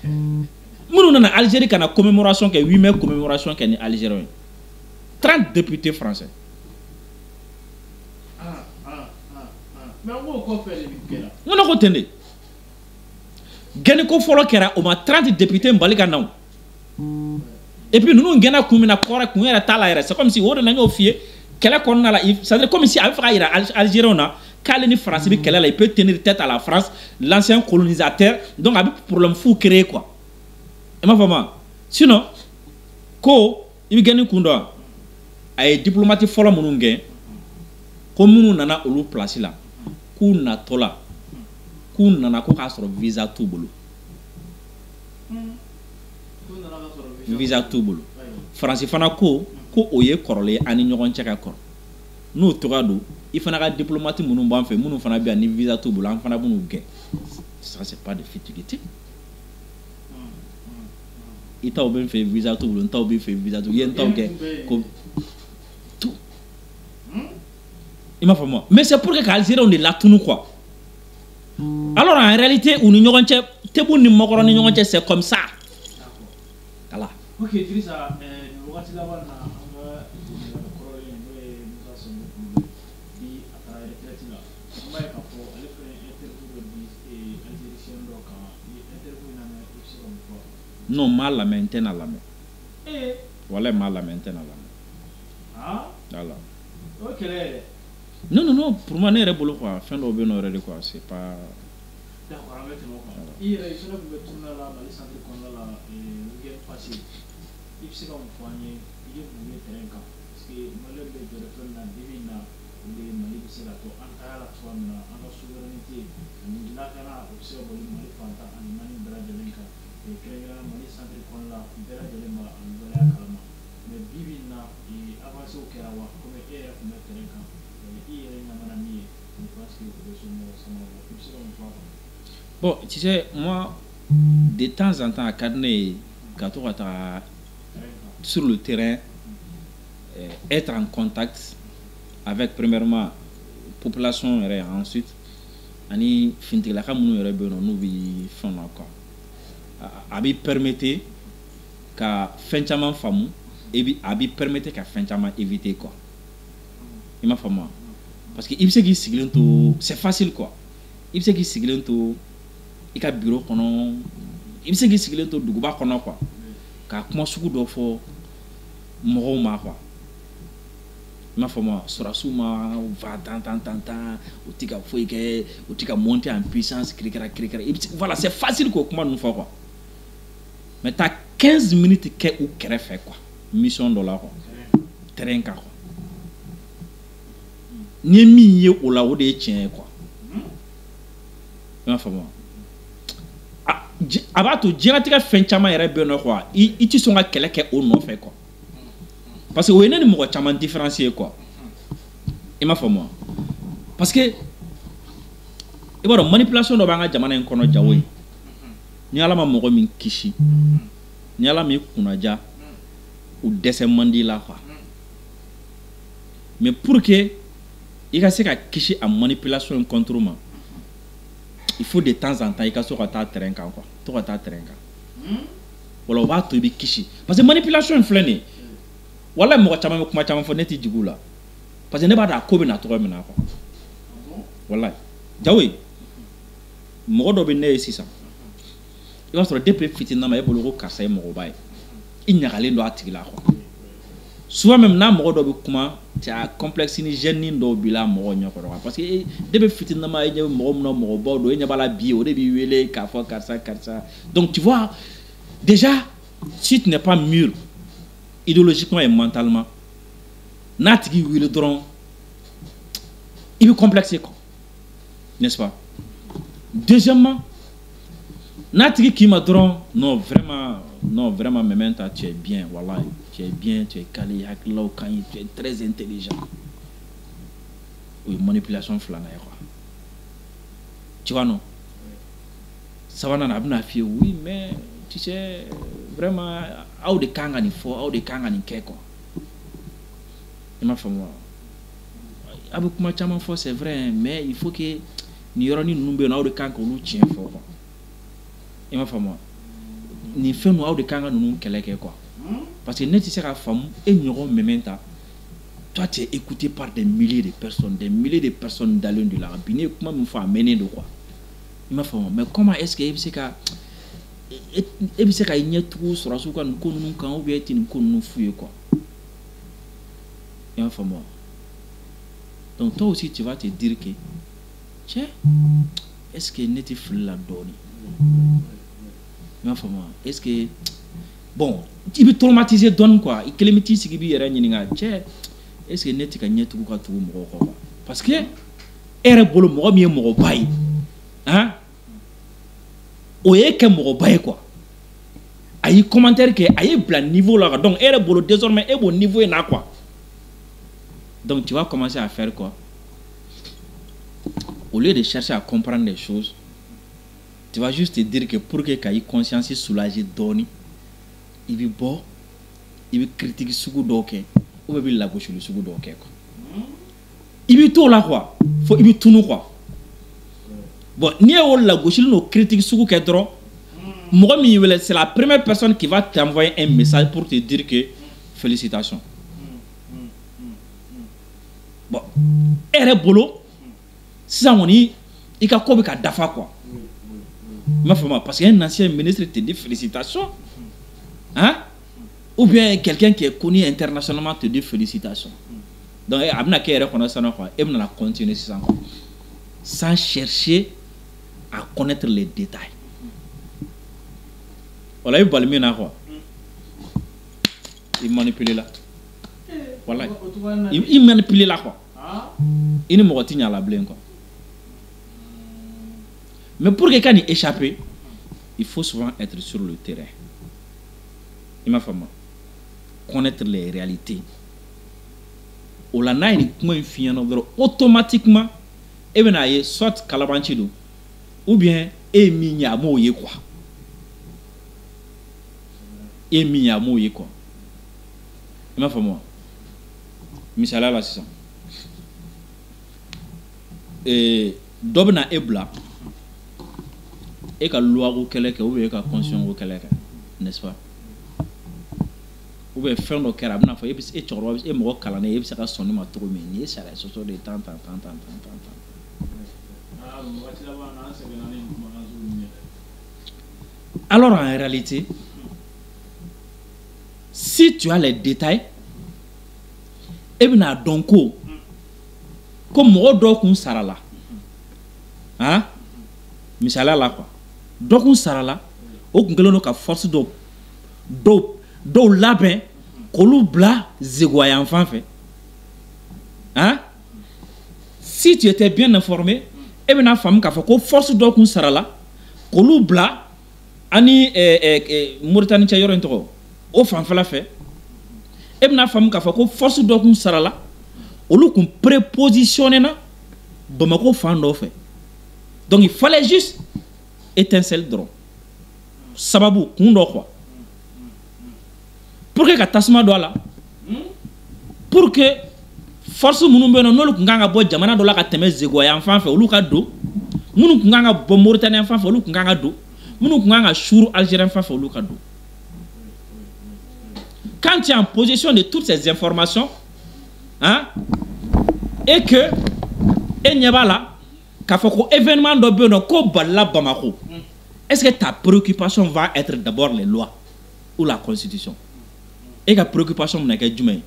Nous, on a en Algérie qui a une commémoration, qui est 8 mai, commémoration qui est algérienne. 30 députés français. Mais on va faire les là. On a retenu. Gagné qu'on follow kera, on a 30 députés m'balika non. Et puis nous gagné comme na kora comme era tala c'est comme si on a eu fier qu'elle a qu'on a la, c'est comme si Algérie Algériena qu'elle ni France bi qu'elle il peut tenir tête à la France, l'ancien colonisateur, donc avec problème fou créé quoi. Et ma femme, sinon, ko il gagné kundo ay diplomatique follow mon gain, comme nous nana olu place là. Kuna tola kuna na ko ka soro visa tubulu visa tubulu France fana ko oye korole ani nyogon chaka kor no togado ifana ka diplomate munu ban fe munu fana bi ani visa tubulu an fana bunu ge ça c'est pas de futilité ita oben fe visa tubulu nta oben fe visa tubulu yen taw ge ko tout il m'a fait moi mais c'est pour que l'Algérie on est là tout nous quoi alors en réalité on n'y aura pas tebu ni mokoro ni ñonga c'est comme ça voilà ok Idrissa wakati la wana anga korole ni musa so di atara retraite la mbay ka fo ale fe interview di algérien do ka di interview na na aussi comme quoi non mal la maintenir la main voilà mal la maintenir la main ah voilà ok non pour moi n'est pas quoi fin de bien de quoi c'est pas d'accord avec moi il est sur le tourner là dans les centres qu'on a là et il passé il s'est comme poigné il est venu terrain parce que malheur de retourner dans divina les mali c'est là to anta la toi na en souveraineté ni na kana observe le mali fanta en mani bra de lenka et créer mali centre qu'on là bra de lema en bra kalma mais divina et avancer au kerawa comme ERF mettre terrain il y a une Bon, tu sais, moi, de temps en temps, quand on est sur le terrain, être en contact avec, premièrement, population et ensuite, ani fintilaka munu yɛrɛ bɛ yen nɔ n'u bɛ fɛn na quoi a b'i permettre ka fɛn caman faamu a b'i permettre ka fɛn caman éviter quoi i m'a faamu parce que i bɛ se k'i sigilen to c'est facile quoi i bɛ se k'i sigilen to i ka bureau kɔnɔ i bɛ se k'i sigilen to duguba kɔnɔ quoi ka kuma sugu dɔ fɔ mɔgɔw ma quoi i m'a faamu sɔrɔsiw ma va tan o tɛ ka foyi kɛ o tɛ ka monter en puissance kirikara voilà c'est facile k'o kuma ninnu fɔ quoi mais t'as 15 minutes kɛ u kɛrɛfɛ quoi mission dɔ la quoi terrain kan quoi n'i ye min ye o la o de ye tiɲɛ ye quoi i m'a faamu a b'a to diɲɛlatigɛ fɛn caman yɛrɛ bɛ yen nɔ quoi i tɛ sɔn ka kɛlɛ kɛ o nɔfɛ quoi parce que o ye ne ni mɔgɔ caman différencier quoi i m'a faamu parce que i b'a dɔn manipulation dɔ b'an ka jamana in kɔnɔ jago ye ni Ala ma mɔgɔ min kisi ni Ala m'i kunnaja o dɛsɛ man di la quoi mais pour que i ka se ka kisi a manipulation in contre ma il faut de temps en temps i ka so ka taa terrain kan quoi to ka taa terrain kan wala o b'a to i bɛ kisi parce que manipulation in filɛ nin ye wala mɔgɔ caman bɛ kuma caman fɔ ne tɛ jigin u la parce que ne b'a dɔn a ko bɛ na cogo min na quoi wala jawo mɔgɔ dɔ bɛ ne ye sisan i b'a sɔrɔ depuis fitinin ma e bolo ko karisa ye mɔgɔba ye i ɲagalen don a tigi la quoi souvent même n'a mɔgɔ dɔ bɛ kuma cɛ a complexe ni gêne dɔw b'i la mɔgɔ ɲɛkɔrɔ quoi parce que depuis fitinin ma e ɲɛ bɛ mɔgɔ min na mɔgɔbaw don e ɲɛ b'a la bi o de b'i wele k'a fɔ karisa donc tu vois déjà si tu n'es pas mûr idéologiquement et mentalement n'a tigi wele dɔrɔn il est complexé quoi n'est-ce pas deuxièmement n'a tigi k'i ma dɔrɔn non vraiment Mementa tu es bien wallahi tu es bien tu es calé hakilaw ka ɲi tu es très intelligent o ye manipulation filanan ye quoi tu vois non sabanan a bɛna f'i ye oui mais tu sais vraiment aw de kan ka nin fɔ aw de kan ka nin kɛ quoi i m'a faamu wa a bɛ kuma caman fɔ c'est vrai mais il faut que nin yɔrɔnin ninnu bɛ yen aw de kan k'olu tiɲɛ fɔ quoi i m'a faamu wa nin fɛn ninnu aw de kan ka ninnu kɛlɛ kɛ quoi parce que ne tɛ se ka faamu e ɲɔgɔn Mementa toi tu es écouté par des milliers de personnes dalen de la bi ne ye kuma min fɔ a mɛnnen don quoi i m'a faamu mais comment est-ce que e bɛ se ka e bɛ se ka i ɲɛ tugu sɔrɔsiw ka nin ko ninnu kan ou bien e tɛ nin ko ninnu f'u ye quoi i m'a faamu wa donc toi aussi tu vas te dire que tiens est-ce que ne tɛ fili la dɔɔnin i m'a faamu wa est-ce que bon i bɛ traumatiser dɔɔnin quoi i kelen bɛ t'i sigi i b'i yɛrɛ ɲininka cɛ est-ce que ne tɛ ka ɲɛ tugu ka tugu mɔgɔw kɔ quoi parce que e yɛrɛ bolo mɔgɔ min ye mɔgɔba ye hein o ye kɛ mɔgɔba ye quoi a y'i commentaire kɛ a ye bila niveau la donc e yɛrɛ bolo désormais e b'o niveau in na quoi donc tu vas commencer à faire quoi au lieu de chercher à comprendre les choses tu vas juste te dire que pour que ka i conscience soulager dɔɔnin i bɛ bɔ i bɛ critique sugu dɔw kɛ ou bien i bɛ lagosili sugu dɔw kɛ quoi i bɛ t'o la quoi fo i bɛ tunu quoi bon n'i ye o lagosili n'o critique sugu kɛ dɔrɔn mɔgɔ min y'i wele c'est la première personne qui va t'envoyer un message pour te dire que félicitations bon e yɛrɛ bolo sisan kɔni i ka ko bɛ ka dafa quoi i m'a faamu parce qu'un ancien ministre te dit félicitations hein ou bien quelqu'un qui est connu internationalement te dit félicitations donc a bɛna kɛ yɛrɛ kɔnɔ sisan quoi e bɛna continuer sisan quoi sans chercher à connaître les détails voilà i bali min na quoi i manipuler la voilà i manipuler la quoi i ni mɔgɔ tɛ ɲɛ a la bilen quoi mais pour que ka nin échapper il faut souvent être sur le terrain i m'a faamu connaître les réalités o la n'a ye nin kuma in f'i ɲɛna dɔrɔn automatiquement e bena ye soit kalabanci do ou bien e min ya mo ye quoi e min ya mo ye quoi i m'a faamu misala la sisan dɔ bena e bila e ka loi ko kɛlɛ kɛ ou bien e ka constitution ko kɛlɛ kɛ n'est-ce pas ou bien fɛn dɔ kɛra a bɛna fɔ e cɛkɔrɔba e mɔgɔ kalannen e bɛ se ka sɔn ne ma cogo min nin ye sariya sɔsɔ de tan alors en réalité si tu as les détails e bɛna dɔn ko mɔgɔ dɔ kun sara la hein misaliya la quoi dɔ kun sara la o kun kɛlen don ka force dɔw labɛn k'olu bila zegoyan fan fɛ hein si tu étais bien informé e bɛna faamu k'a fɔ ko force dɔ kun sara la k'olu bila ani Mauritanie cɛ yɔrɔ in tɔgɔ o fanfɛla fɛ e bɛna faamu k'a fɔ ko force dɔ kun sara la olu kun prépositionné na Bamako fan dɔ fɛ donc il fallait juste étincelle dɔrɔn sababu kun dɔ quoi pour que ka tasuma dɔ a la pour que force minnu bɛ yen nɔ n'olu kun kan ka bɔ jamana dɔ la ka tɛmɛ zegoyan fan fɛ olu ka don minnu kun kan ka bɔ Mauritanie fan fɛ olu kun kan ka don minnu kun kan ka suuru Algérien fan fɛ olu ka don quand tu es en possession de toutes ces informations hein et que e ɲɛ b'a la k'a fɔ ko événement dɔ bɛ yen nɔ ko balila Bamako est-ce que ta préoccupation va être d'abord les lois ou la constitution et ka préoccupation bɛna kɛ jumɛn ye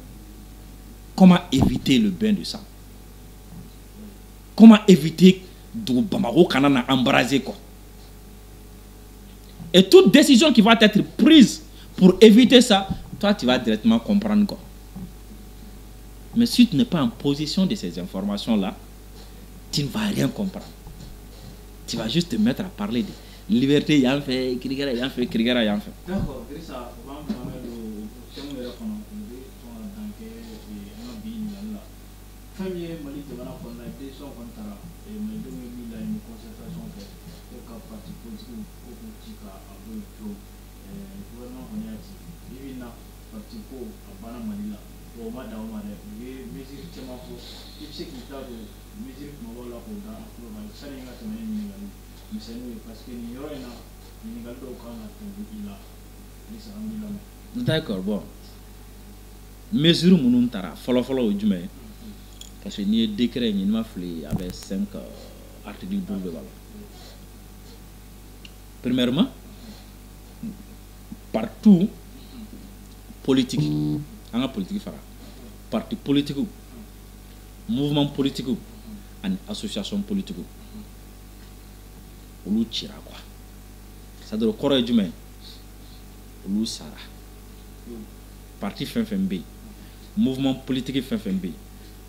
comment éviter le bain de sang comment éviter dugu Bamako kana na embraser quoi et toute décision qui va être prise pour éviter ça toi tu vas directement comprendre quoi. Mais si tu n'es pas en position de ces informations-là, tu ne vas rien comprendre. Tu vas juste te mettre à parler de liberté, y'en fait, Krigara, y'en fait, Krigara, y'en fait. D'accord, Grissa, on va me mettre au thème de la connexion, on a dans un bien là. Premier, Mali de la connexion, on a et me donner une concertation fait, et qu'à partir politique ou politique à aboutir, gouvernement on a dit, il y a parti pour à Bana Manila. Au mois d'août, les mesures qui m'ont fait, il sait qu'il y a des mesures qui m'ont fait là pour dans ça n'est pas semaine ni mais c'est nous parce que n'y aura pas ni galdo quand on a trouvé là les amis là. D'accord, bon. Mesure munun tara folo o jume parce que ni décret ni ma flé avec 5 articles de voilà. Premièrement, partout politique en politique fara parti politique mouvement politique et association politique olu tira quoi ça doit corps jumɛn olu sara parti fɛn fɛn bɛ yen mouvement politique fɛn fɛn bɛ yen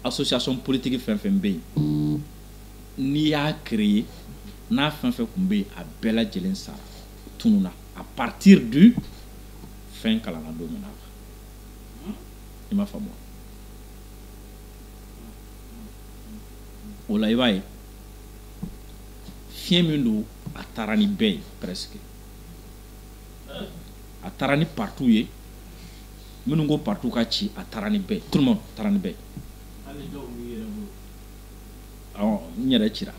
association politique fɛn fɛn bɛ yen n'i y'a créer n'a fɛn fɛn kun bɛ yen a bɛɛ lajɛlen sara tununa à partir du fɛn kalanna don min na i m'a faamu o la i b'a ye fiɲɛ min don a taara ni bɛɛ ye presque a taara ni partout ye minnu ko partout ka ci a taara ni bɛɛ tout le monde taara ni bɛɛ awɔ n yɛrɛ cira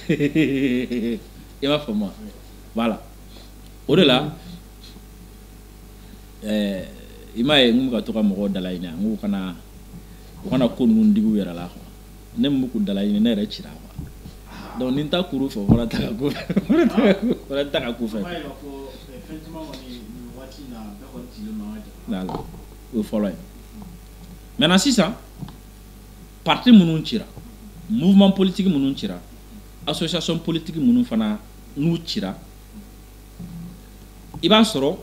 i m'a faamu voilà o de la i m'a ye n bɛ ka to ka mɔgɔw dalaɲini n ko u kana ko ninnu digi u yɛrɛ la quoi ne mun bɛ k'u dalaɲini ne yɛrɛ cira quoi donc ni n ta kuru fɛ o fana ta ka ko fɛ o fana ta ka ko fɛ voilà o ye fɔlɔ ye maintenant sisan parti minnu cira mouvement politique minnu cira association politique minnu fana n'u cira i b'a sɔrɔ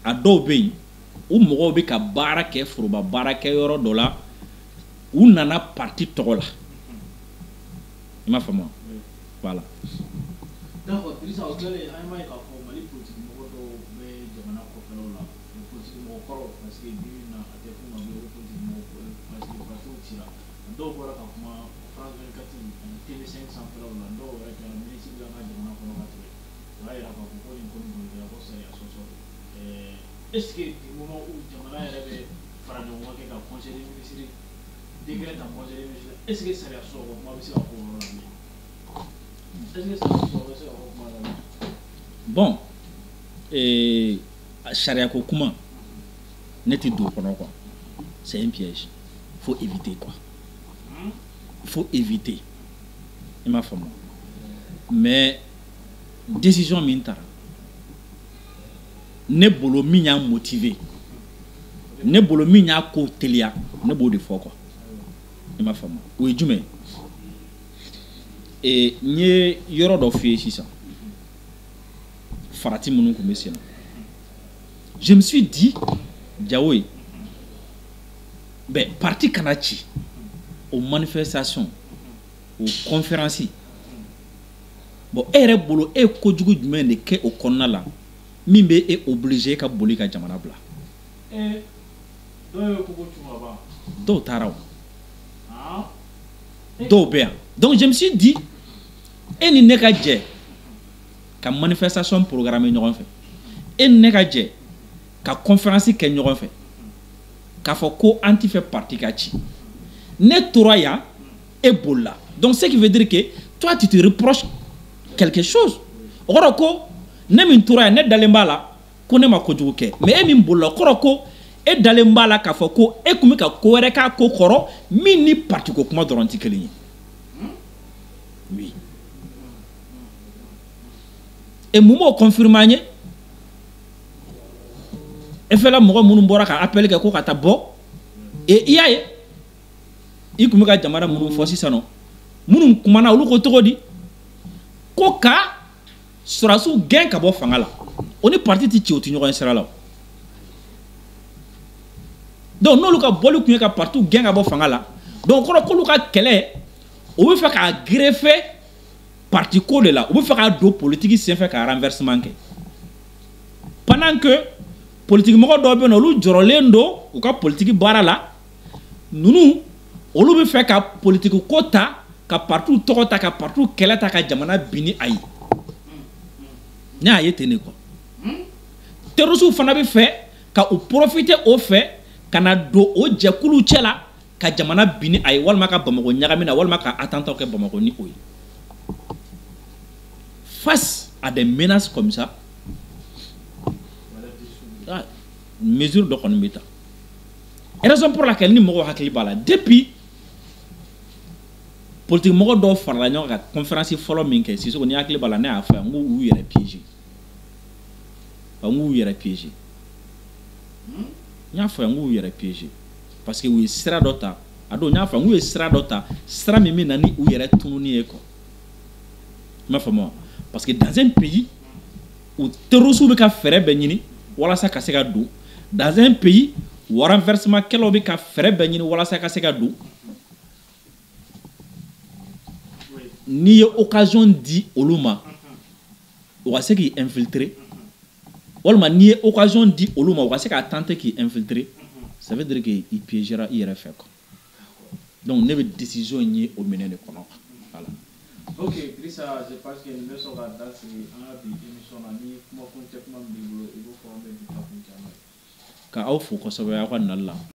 a dɔw bɛ yen u mɔgɔw bɛ ka baara kɛ foroba baara kɛ yɔrɔ dɔ la u nana parti tɔgɔ la i m'a faamu voilà. D'accord, Idrissa o kɛlen an b'a ye k'a fɔ Mali politique mɔgɔ dɔw bɛ jamana kɔfɛlaw la politique mɔgɔ kɔrɔw parce que bi na a tɛ f'u ma ko politique mɔgɔ parce que partiw cira dɔw bɔra ka kuma France 24 TV5 sanfɛlaw la dɔw yɛrɛ kɛra ministre de an ka jamana kɔnɔ ka tɛmɛ o y'a yira k'a fɔ ko nin ko nin kɔni ko sariya sɔsɔ est ce que du moment où jamana yɛrɛ bɛ fara ɲɔgɔn kan kɛ ka conseil des ministres décret ta conseil des ministres est ce que sariya sɔsɔ ko kuma bɛ se ka fɔ o yɔrɔ la bilen est ce que sariya sɔsɔ bɛ se ka fɔ kuma la bilen. Bon, charia ko kuma ne ti do kɔnɔ quoi, c'est un piège, faut éviter quoi, faut éviter, il m'a fait moi, mais décision min tara ne bolo min y'a motivé, ne bolo min y'a ko teliya ne b'o de fɔ quoi, il m'a fait moi, o ye jumɛn et n ye yɔrɔ dɔ f'i ye sisan farati minnu kun bɛ sen na. Je me suis dit, Diawoye, ben, parti kana ci aux manifestations, aux conférences. Bon, e bolo e kojugu jumɛn de kɛ o kɔnɔna la min bɛ e obligé ka boli ka jamana bila. Dɔw taara o. Dɔw bɛ yan. Donc je me suis dit, e ni ne ka jɛ ka manifestation programme ɲɔgɔn fɛ. E ni ne ka jɛ ka conférence kɛ ɲɔgɔn fɛ k'a fɔ ko an ti fɛ parti ka ci ne tora yan e bolila donc ce qui veut dire que toi tu te reproches quelque chose o kɔrɔ ko ne min tora yan ne dalen b'a la ko ne ma kojugu kɛ mais e min bolila o kɔrɔ ko e dalen b'a la k'a fɔ ko e kun bɛ ka ko wɛrɛ k'a ko kɔrɔ min ni parti ko kuma dɔrɔn ti kelen ye oui et mun b'o confirmer an ye e fɛla mɔgɔ minnu bɔra ka appel kɛ ko ka taa bɔ et i y'a ye i kun bɛ ka jamana minnu fɔ sisan nɔ minnu kumana olu ko cogo di ko ka sɔrɔdasiw gɛn ka bɔ fanga la o ni parti ti ci o ti ɲɔgɔn ye sira la donc n'olu ka bɔli kun ye ka parti gɛn ka bɔ fanga la donc kɔrɔ k'olu ka kɛlɛ o bɛ fɛ k'a greffer parti ko de la o bɛ fɛ k'a don politique senfɛ ka renversement kɛ pendant que politique mɔgɔ dɔw bɛ yen olu jɔrɔlen don u ka politique baara la ninnu olu bɛ fɛ ka politique ko ta ka parti tɔgɔ ta ka parti kɛlɛ ta ka jamana bin ni a ye ne y'a ye ten de quoi terroristes fana bɛ fɛ ka u profiter o fɛ ka na don o jɛkulu cɛ la ka jamana bin ni a ye walima ka Bamako ɲagami na walima ka attentat kɛ Bamako ni o ye face à des menaces comme ça. Mesure de kɔni bɛ ta raison pour laquelle ni mɔgɔw hakili b'a la depuis politique mɔgɔ dɔw farala ɲɔgɔn kan conférence fɔlɔ min kɛ Sisoko ni hakili b'a la ne y'a fɔ yan n ko u yɛrɛ piéger n ko u yɛrɛ piéger n y'a fɔ yan n ko u yɛrɛ piéger parce que u ye sira dɔ ta a don n y'a fɔ n k'u ye sira dɔ ta sira min bɛ na ni u yɛrɛ tununi ye quoi i m'a faamu parce que dans un pays où terroristes bɛ ka fɛɛrɛ bɛɛ ɲini walasa ka se ka don dans un pays où renversement kɛlaw bɛ ka fɛɛrɛ bɛɛ ɲini walasa ka se ka don n'i ye occasion di olu ma o ka se k'i infiltrer walima n'i ye occasion di olu ma o ka se ka tenter k'i infiltrer ça veut dire que i piégera i yɛrɛ fɛ quoi donc ne bɛ décision ye o minɛn de kɔnɔ voilà. Ok, Idrissa, je pense que nous sommes sɔrɔ ka da sigi an ka bi émission na ni kuma kun tɛ kuma min b'i bolo i b'o fɔ an bɛ bi ta kun caman ye. Ka aw fo kosɛbɛ aw ka nali la.